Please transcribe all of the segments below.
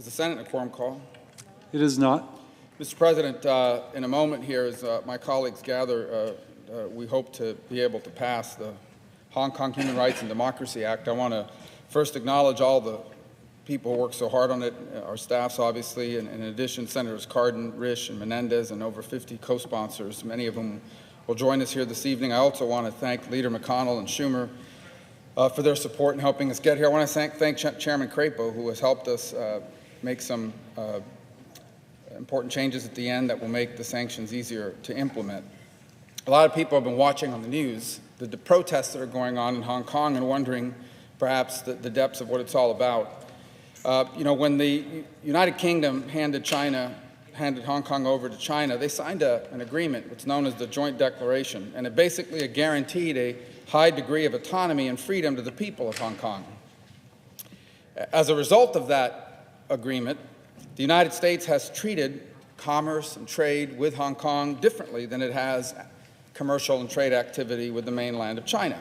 Is the Senate in a quorum call? It is not. Mr. President, in a moment here, as my colleagues gather, we hope to be able to pass the Hong Kong Human Rights and Democracy Act. I want to first acknowledge all the people who work so hard on it, our staffs, obviously, and in addition, Senators Cardin, Risch, and Menendez, and over 50 co-sponsors, many of whom will join us here this evening. I also want to thank Leader McConnell and Schumer for their support in helping us get here. I want to thank Chairman Crapo, who has helped us make some important changes at the end that will make the sanctions easier to implement. A lot of people have been watching on the news the protests that are going on in Hong Kong and wondering perhaps the depths of what it's all about. When the United Kingdom handed Hong Kong over to China, they signed an agreement, what's known as the Joint Declaration, and it basically guaranteed a high degree of autonomy and freedom to the people of Hong Kong. As a result of that agreement, the United States has treated commerce and trade with Hong Kong differently than it has commercial and trade activity with the mainland of China.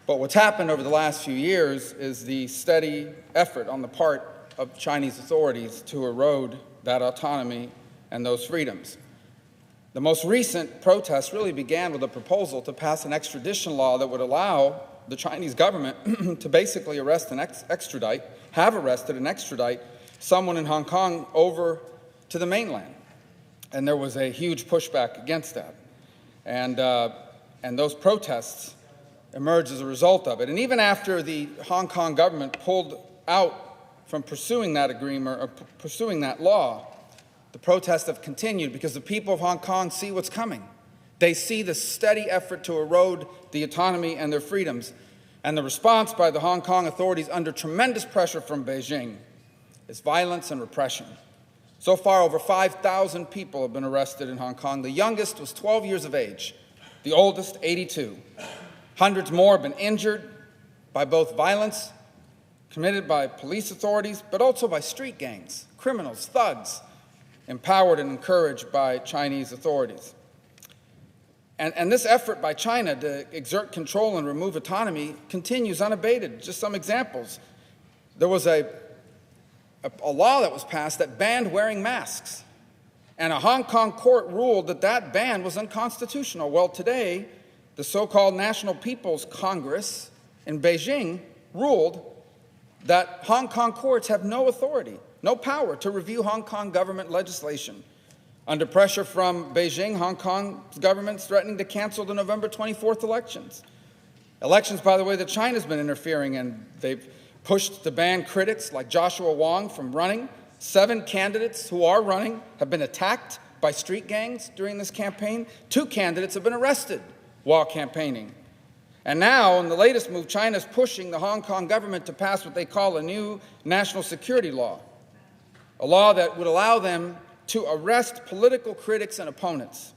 But what's happened over the last few years is the steady effort on the part of Chinese authorities to erode that autonomy and those freedoms. The most recent protests really began with a proposal to pass an extradition law that would allow the Chinese government to basically arrest and extradite someone in Hong Kong over to the mainland. And there was a huge pushback against that. And those protests emerged as a result of it. And even after the Hong Kong government pulled out from pursuing that agreement or pursuing that law, the protests have continued because the people of Hong Kong see what's coming. They see the steady effort to erode the autonomy and their freedoms. And the response by the Hong Kong authorities under tremendous pressure from Beijing is violence and repression. So far, over 5,000 people have been arrested in Hong Kong. The youngest was 12 years of age, the oldest 82. Hundreds more have been injured by both violence committed by police authorities, but also by street gangs, criminals, thugs, empowered and encouraged by Chinese authorities. And this effort by China to exert control and remove autonomy continues unabated. Just some examples. There was a law that was passed that banned wearing masks, and a Hong Kong court ruled that that ban was unconstitutional. Well, today, the so-called National People's Congress in Beijing ruled that Hong Kong courts have no authority, no power to review Hong Kong government legislation. Under pressure from Beijing, Hong Kong's government is threatening to cancel the November 24th elections. Elections, by the way, that China's been interfering in. They've pushed to ban critics like Joshua Wong from running. 7 candidates who are running have been attacked by street gangs during this campaign. 2 candidates have been arrested while campaigning. And now, in the latest move, China is pushing the Hong Kong government to pass what they call a new national security law, a law that would allow them to arrest political critics and opponents.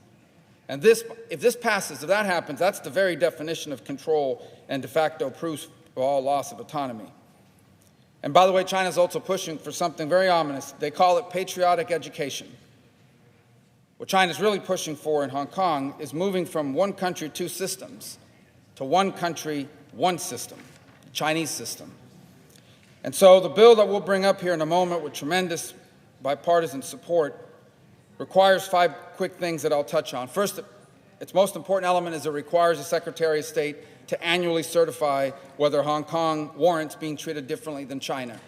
And if this passes, if that happens, that's the very definition of control and de facto proof of all loss of autonomy. And by the way, China's also pushing for something very ominous. They call it patriotic education. What China's really pushing for in Hong Kong is moving from one country, 2 systems, to one country, 1 system, the Chinese system. And so the bill that we'll bring up here in a moment with tremendous bipartisan support requires 5 quick things that I'll touch on. First, its most important element is it requires the Secretary of State to annually certify whether Hong Kong warrants being treated differently than China.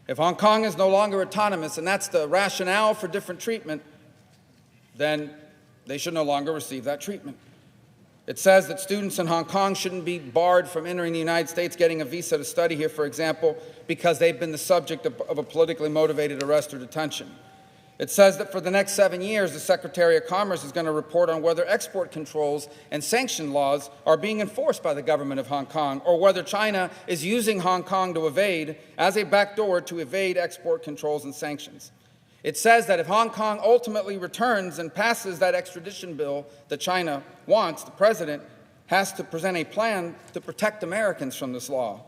If Hong Kong is no longer autonomous, and that's the rationale for different treatment, then they should no longer receive that treatment. It says that students in Hong Kong shouldn't be barred from entering the United States, getting a visa to study here, for example, because they've been the subject of a politically motivated arrest or detention. It says that for the next 7 years, the Secretary of Commerce is going to report on whether export controls and sanction laws are being enforced by the government of Hong Kong, or whether China is using Hong Kong to evade, as a backdoor to evade export controls and sanctions. It says that if Hong Kong ultimately returns and passes that extradition bill that China wants, the president has to present a plan to protect Americans from this law.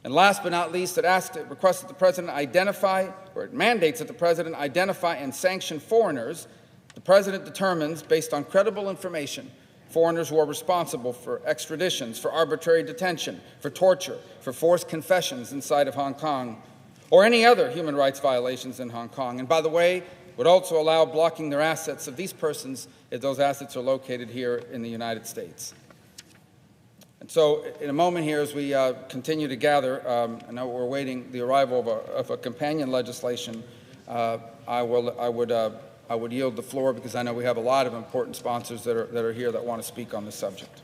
And last but not least, it requests that the president identify, or it mandates that the president identify and sanction foreigners. The president determines, based on credible information, foreigners who are responsible for extraditions, for arbitrary detention, for torture, for forced confessions inside of Hong Kong, or any other human rights violations in Hong Kong. And by the way, would also allow blocking their assets of these persons if those assets are located here in the United States. And so in a moment here, as we continue to gather, I know we're awaiting the arrival of a companion legislation. I would yield the floor because I know we have a lot of important sponsors that are here that want to speak on this subject.